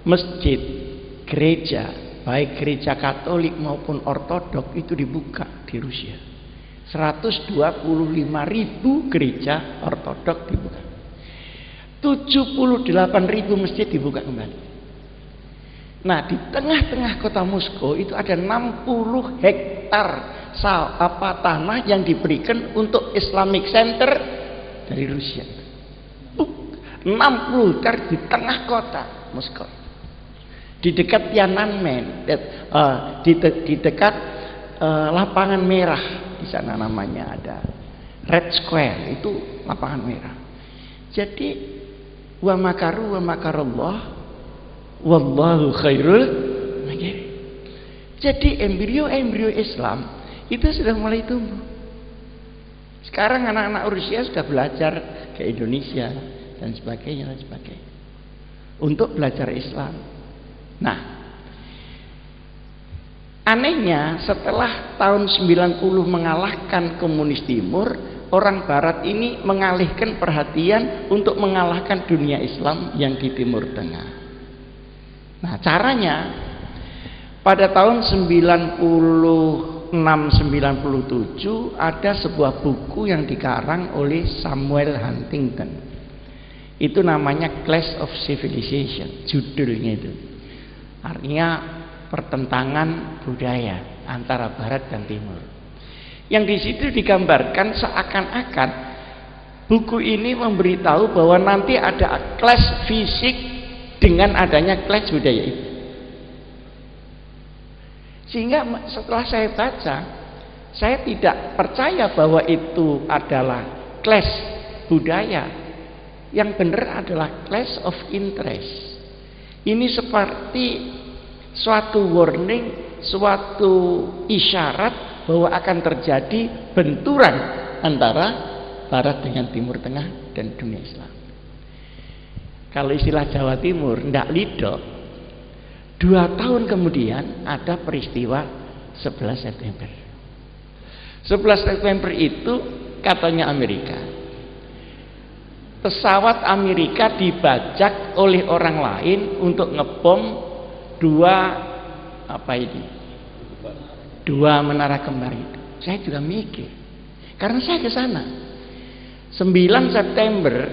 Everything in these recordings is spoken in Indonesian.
masjid, gereja, baik gereja Katolik maupun Ortodok itu dibuka di Rusia. 125.000 gereja Ortodok dibuka. 78.000 masjid dibuka kembali. Nah, di tengah-tengah kota Moskow itu ada 60 hektar tanah yang diberikan untuk Islamic Center dari Rusia. 60 hektar di tengah kota Moskow. Di dekat Tiananmen, di dekat lapangan merah, di sana namanya ada Red Square, itu lapangan merah. Jadi wa makaru wa makarullah wallahu khairul makirin. Jadi embrio Islam itu sudah mulai tumbuh. Sekarang anak-anak Rusia sudah belajar ke Indonesia dan sebagainya untuk belajar Islam. Nah, anehnya setelah tahun 90 mengalahkan komunis timur, orang barat ini mengalihkan perhatian untuk mengalahkan dunia Islam yang di Timur Tengah. Nah, caranya pada tahun 96-97 ada sebuah buku yang dikarang oleh Samuel Huntington. Itu namanya Clash of Civilization, judulnya itu. Artinya pertentangan budaya antara barat dan timur. Yang di situ digambarkan seakan-akan buku ini memberitahu bahwa nanti ada clash fisik dengan adanya clash budaya itu. Sehingga setelah saya baca, saya tidak percaya bahwa itu adalah clash budaya. Yang benar adalah clash of interest. Ini seperti suatu warning, suatu isyarat bahwa akan terjadi benturan antara barat dengan Timur Tengah dan dunia Islam. Kalau istilah Jawa Timur, ndak lido, 2 tahun kemudian ada peristiwa 11 September. 11 September itu katanya Amerika. Pesawat Amerika dibajak oleh orang lain untuk ngebom 2 menara kembar itu. Saya juga mikir, karena saya ke sana. 9 September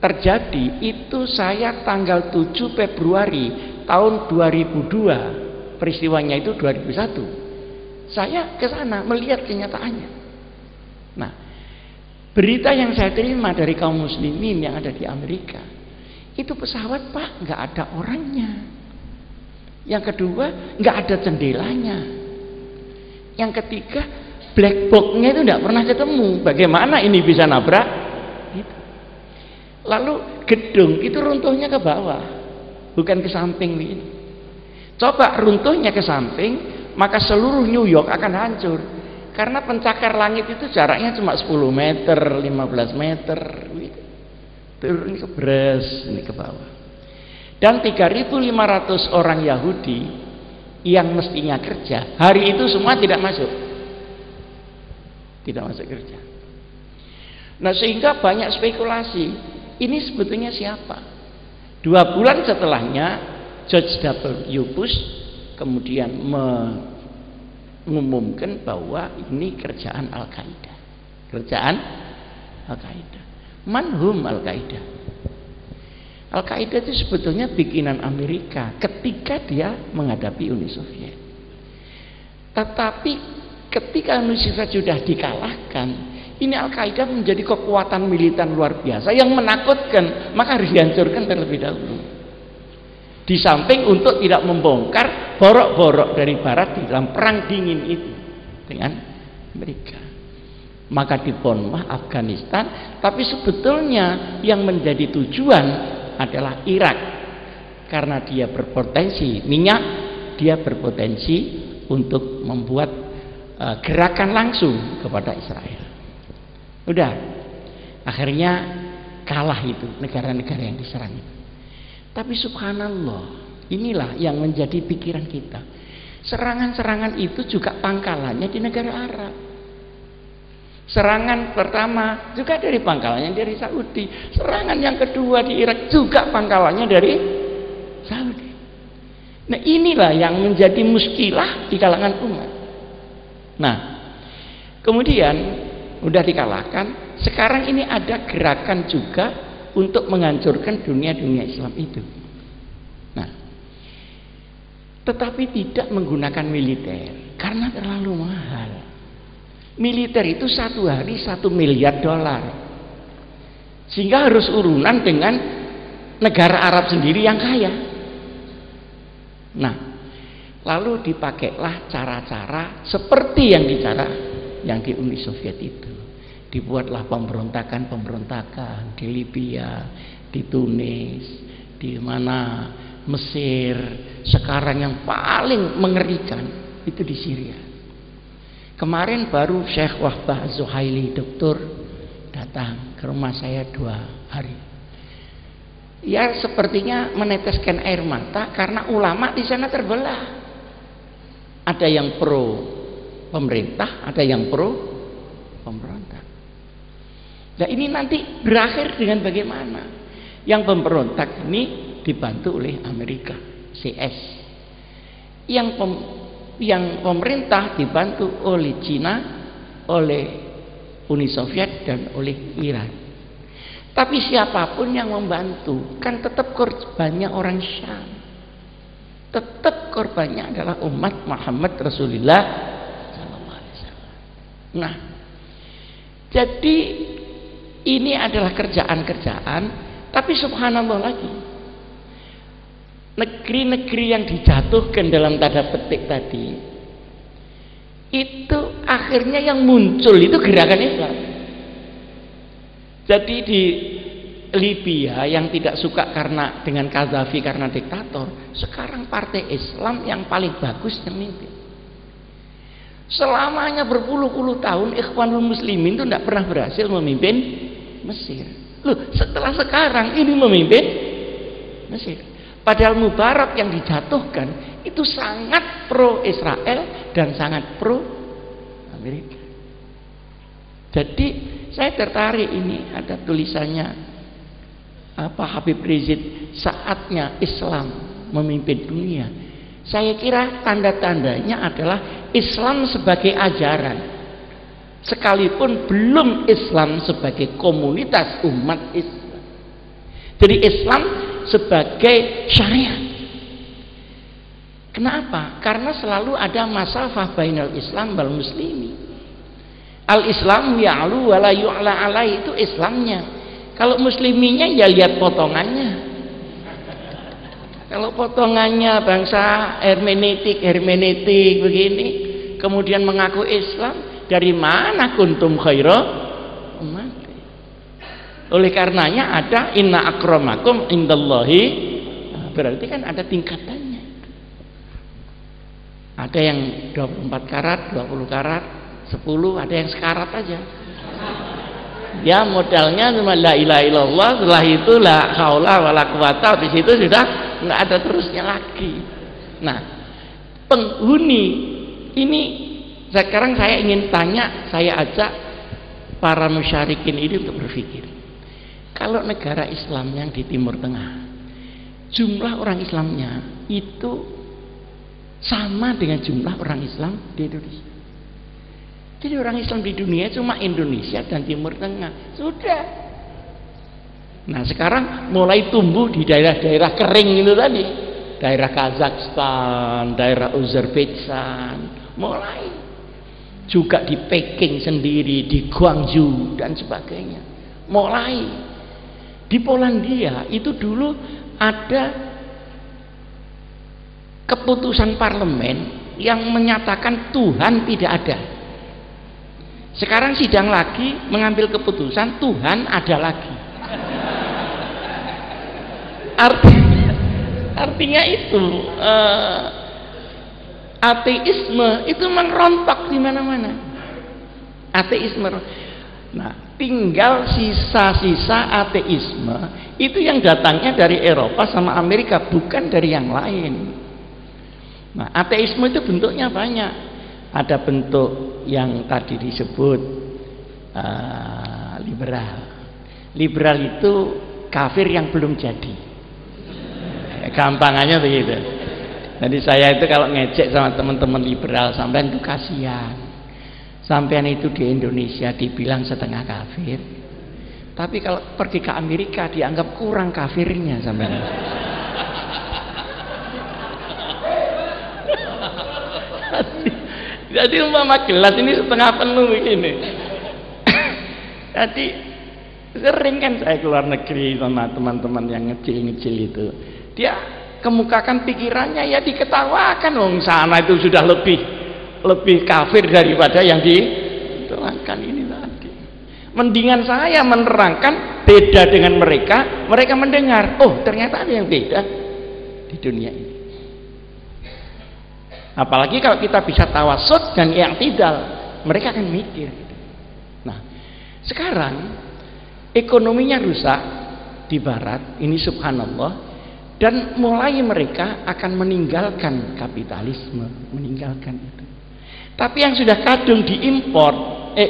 terjadi itu, saya tanggal 7 Februari tahun 2002, peristiwanya itu 2001. Saya ke sana melihat kenyataannya. Nah, berita yang saya terima dari kaum muslimin yang ada di Amerika, itu pesawat Pak nggak ada orangnya. Yang kedua nggak ada jendelanya. Yang ketiga black box-nya itu nggak pernah ketemu. Bagaimana ini bisa nabrak? Gitu. Lalu gedung itu runtuhnya ke bawah, bukan ke samping ini. Coba runtuhnya ke samping, maka seluruh New York akan hancur. Karena pencakar langit itu jaraknya cuma 10 meter, 15 meter. Turun ke bres, ini ke bawah. Dan 3.500 orang Yahudi yang mestinya kerja, hari itu semua tidak masuk. Tidak masuk kerja. Nah, sehingga banyak spekulasi. Ini sebetulnya siapa? 2 bulan setelahnya, George W. Bush kemudian mengumumkan bahwa ini kerjaan Al-Qaeda. Kerjaan Al-Qaeda. Manhum Al-Qaeda. Al-Qaeda itu sebetulnya bikinan Amerika ketika dia menghadapi Uni Soviet. Tetapi ketika Uni Soviet sudah dikalahkan, ini Al-Qaeda menjadi kekuatan militer luar biasa yang menakutkan, maka harus dihancurkan terlebih dahulu. Di samping untuk tidak membongkar borok-borok dari barat di dalam perang dingin itu dengan Amerika. Maka dibomlah Afghanistan, tapi sebetulnya yang menjadi tujuan adalah Irak, karena dia berpotensi minyak, dia berpotensi untuk membuat gerakan langsung kepada Israel. Udah, akhirnya kalah itu negara-negara yang diserang itu. Tapi subhanallah, inilah yang menjadi pikiran kita. Serangan-serangan itu juga pangkalannya di negara Arab. Serangan pertama juga dari pangkalannya dari Saudi. Serangan yang kedua di Irak juga pangkalannya dari Nah, inilah yang menjadi muskilah di kalangan umat. Nah, kemudian udah dikalahkan, sekarang ini ada gerakan juga untuk menghancurkan dunia Islam itu. Nah, tetapi tidak menggunakan militer karena terlalu mahal. Militer itu satu hari $1 miliar, sehingga harus urunan dengan negara Arab sendiri yang kaya. Nah, lalu dipakailah cara-cara seperti yang di Uni Soviet itu. Dibuatlah pemberontakan di Libya, di Tunis, di mana Mesir. Sekarang yang paling mengerikan itu di Syria. Kemarin baru Syekh Wahbah Zuhaili, dokter, datang ke rumah saya 2 hari. Ya, sepertinya meneteskan air mata karena ulama di sana terbelah. Ada yang pro pemerintah, ada yang pro pemberontak. Nah, ini nanti berakhir dengan bagaimana? Yang pemberontak ini dibantu oleh Amerika, CS. Yang pemerintah dibantu oleh Cina, oleh Uni Soviet dan oleh Iran. Tapi siapapun yang membantu, kan tetap korbannya orang Syam. Tetap korbannya adalah umat Muhammad Rasulullah SAW. Nah, jadi ini adalah kerjaan-kerjaan, tapi subhanallah lagi. Negeri-negeri yang dijatuhkan dalam tanda petik tadi, itu akhirnya yang muncul itu gerakan Islam. Jadi di Libya yang tidak suka karena dengan Gaddafi karena diktator, sekarang partai Islam yang paling bagus yang mimpin. Selamanya berpuluh-puluh tahun Ikhwanul Muslimin itu tidak pernah berhasil memimpin Mesir. Loh, setelah sekarang ini memimpin Mesir. Padahal Mubarak yang dijatuhkan itu sangat pro Israel dan sangat pro Amerika. Jadi saya tertarik, ini ada tulisannya Habib Rizieq, saatnya Islam memimpin dunia. Saya kira tanda-tandanya adalah Islam sebagai ajaran, sekalipun belum Islam sebagai komunitas umat Islam. Jadi Islam sebagai syariat. Kenapa? Karena selalu ada masafah bainal Islam wal muslimi. Al-Islam ya'lu wa la yu'la alai, itu Islamnya. Kalau musliminya ya lihat potongannya. Kalau potongannya bangsa hermeneutik begini, kemudian mengaku Islam, dari mana kuntum khaira umat? Oleh karenanya ada inna akramakum indallahi, berarti kan ada tingkatannya. Ada yang 24 karat, 20 karat, 10, ada yang sekarat aja. Ya modalnya cuma la ilaha illallah, setelah itu la haula wala quwata, di situ sudah nggak ada terusnya lagi. Nah, penghuni ini sekarang saya ingin tanya, saya ajak para musyarikin ini untuk berpikir. Kalau negara Islam yang di Timur Tengah, jumlah orang Islamnya itu sama dengan jumlah orang Islam di Indonesia. Jadi orang Islam di dunia cuma Indonesia dan Timur Tengah. Sudah. Nah, sekarang mulai tumbuh di daerah-daerah kering itu tadi. Daerah Kazakhstan, daerah Uzbekistan, mulai. Juga di Peking sendiri, di Guangzhou dan sebagainya. Mulai. Di Polandia itu dulu ada keputusan parlemen yang menyatakan Tuhan tidak ada. Sekarang sidang lagi mengambil keputusan Tuhan ada lagi. Artinya itu ateisme itu merontok di mana-mana. Ateisme. Nah, tinggal sisa-sisa ateisme itu yang datangnya dari Eropa sama Amerika, bukan dari yang lain. Nah, ateisme itu bentuknya banyak. Ada bentuk yang tadi disebut liberal. Liberal itu kafir yang belum jadi. Gampangannya begitu. Jadi saya itu kalau ngecek sama teman-teman liberal, sampean itu kasihan. Sampean itu di Indonesia dibilang setengah kafir, tapi kalau pergi ke Amerika dianggap kurang kafirnya sampean. Jadi umpama gelas ini setengah penuh begini. Jadi sering kan saya keluar negeri sama teman-teman yang ngecil-ngecil itu, dia kemukakan pikirannya ya diketawakan, wong sana itu sudah lebih kafir daripada yang diterangkan ini tadi. Mendingan saya menerangkan beda dengan mereka, mereka mendengar, oh ternyata ada yang beda di dunia ini. Apalagi kalau kita bisa tawasud dan i'tidal, mereka akan mikir. Nah, sekarang ekonominya rusak di barat, ini subhanallah, dan mulai mereka akan meninggalkan kapitalisme, meninggalkan itu. Tapi yang sudah kadung diimpor,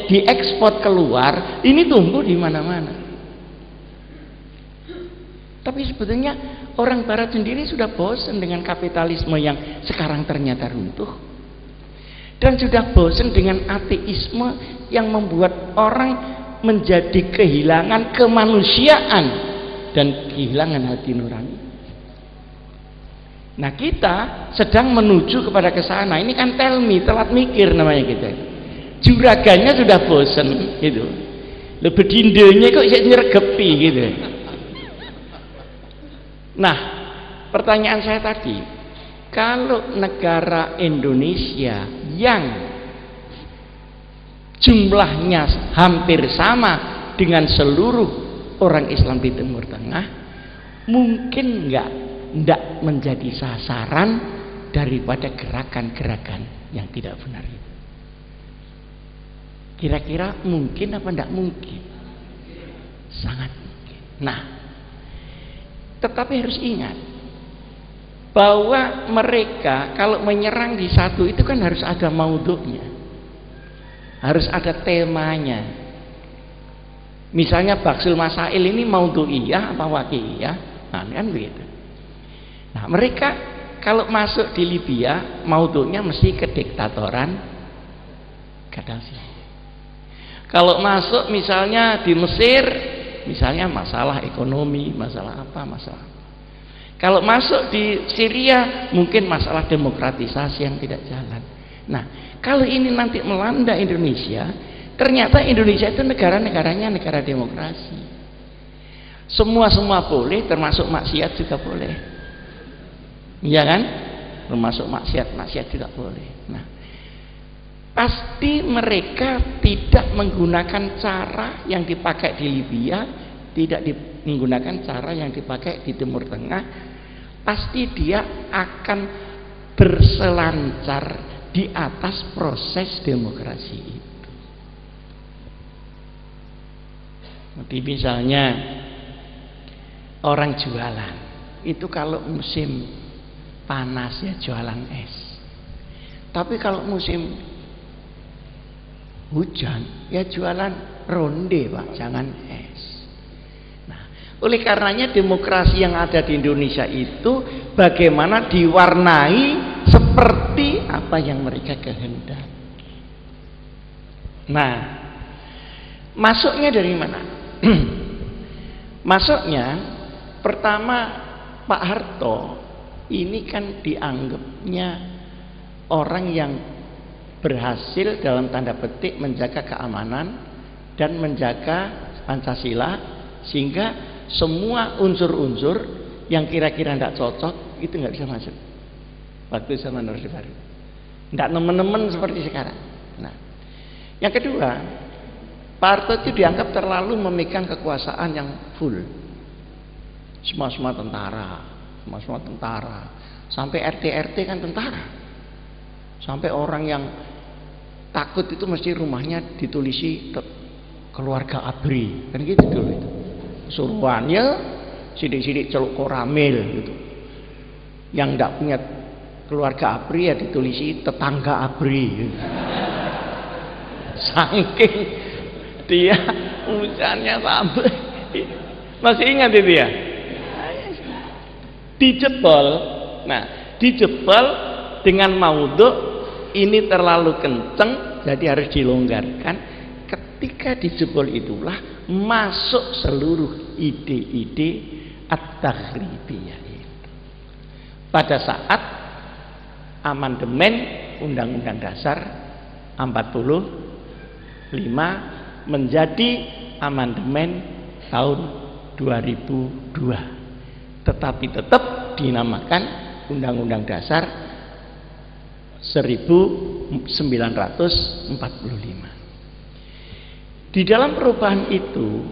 diekspor keluar, ini tumbuh di mana-mana. Tapi sebetulnya orang barat sendiri sudah bosan dengan kapitalisme yang sekarang ternyata runtuh. Dan sudah bosan dengan ateisme yang membuat orang menjadi kehilangan kemanusiaan dan kehilangan hati nurani. Nah, kita sedang menuju kepada kesana. Ini kan tell me, telat mikir namanya kita. Juragannya sudah bosen gitu. Lebih dindonya kok bisa nyergepi gitu. Nah, pertanyaan saya tadi, kalau negara Indonesia yang jumlahnya hampir sama dengan seluruh orang Islam di Timur Tengah, mungkin enggak menjadi sasaran daripada gerakan-gerakan yang tidak benar itu. Kira-kira mungkin apa enggak mungkin? Sangat mungkin. Nah, tetapi harus ingat bahwa mereka kalau menyerang di satu itu kan harus ada maudhu'nya, harus ada temanya. Misalnya Baksul Masail ini maudhu'iyah apa waqi'iyah, nah kan begitu. Nah, mereka kalau masuk di Libya maudhu'nya mesti kediktatoran Gaddafi. Kalau masuk misalnya di Mesir, misalnya masalah ekonomi, masalah apa, masalah. Kalau masuk di Syria mungkin masalah demokratisasi yang tidak jalan. Nah, kalau ini nanti melanda Indonesia, ternyata Indonesia itu negara-negaranya negara demokrasi. Semua boleh, termasuk maksiat juga boleh. Iya kan? Termasuk maksiat juga boleh. Nah, pasti mereka tidak menggunakan cara yang dipakai di Libya, tidak menggunakan cara yang dipakai di Timur Tengah. Pasti dia akan berselancar di atas proses demokrasi itu. Jadi misalnya orang jualan itu kalau musim panas ya jualan es, tapi kalau musim hujan ya jualan ronde Pak, jangan es. Nah, oleh karenanya demokrasi yang ada di Indonesia itu bagaimana diwarnai seperti apa yang mereka kehendaki. Nah, masuknya dari mana? Masuknya pertama, Pak Harto ini kan dianggapnya orang yang berhasil dalam tanda petik menjaga keamanan dan menjaga Pancasila, sehingga semua unsur-unsur yang kira-kira tidak cocok itu nggak bisa masuk waktu zaman Orde Baru, tidak nemen-nemen seperti sekarang. Nah, yang kedua, Pak Harto itu dianggap terlalu memegang kekuasaan yang full, semua tentara, sampai RT kan tentara, sampai orang yang takut itu mesti rumahnya ditulisi keluarga ABRI, kan gitu dulu itu. Suruhannya sidik-sidik celuk koramil gitu. Yang tidak punya keluarga ABRI ya ditulisi tetangga ABRI gitu. Saking dia urusannya sampai masih ingat itu ya, dijebol. Nah, dijebol dengan maudhu ini terlalu kenceng jadi harus dilonggarkan. Ketika dijebol itulah masuk seluruh ide-ide at-taghribiyah itu. Pada saat amandemen Undang-Undang Dasar 45 menjadi amandemen tahun 2002, tetapi tetap dinamakan Undang-Undang Dasar 1945. Di dalam perubahan itu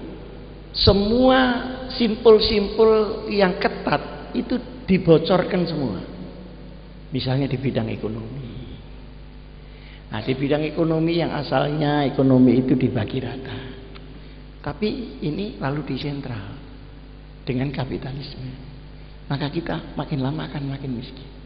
semua simpul-simpul yang ketat itu dibocorkan semua. Misalnya di bidang ekonomi. Nah, di bidang ekonomi yang asalnya ekonomi itu dibagi rata, tapi ini lalu disentral dengan kapitalisme. Maka kita makin lama akan makin miskin.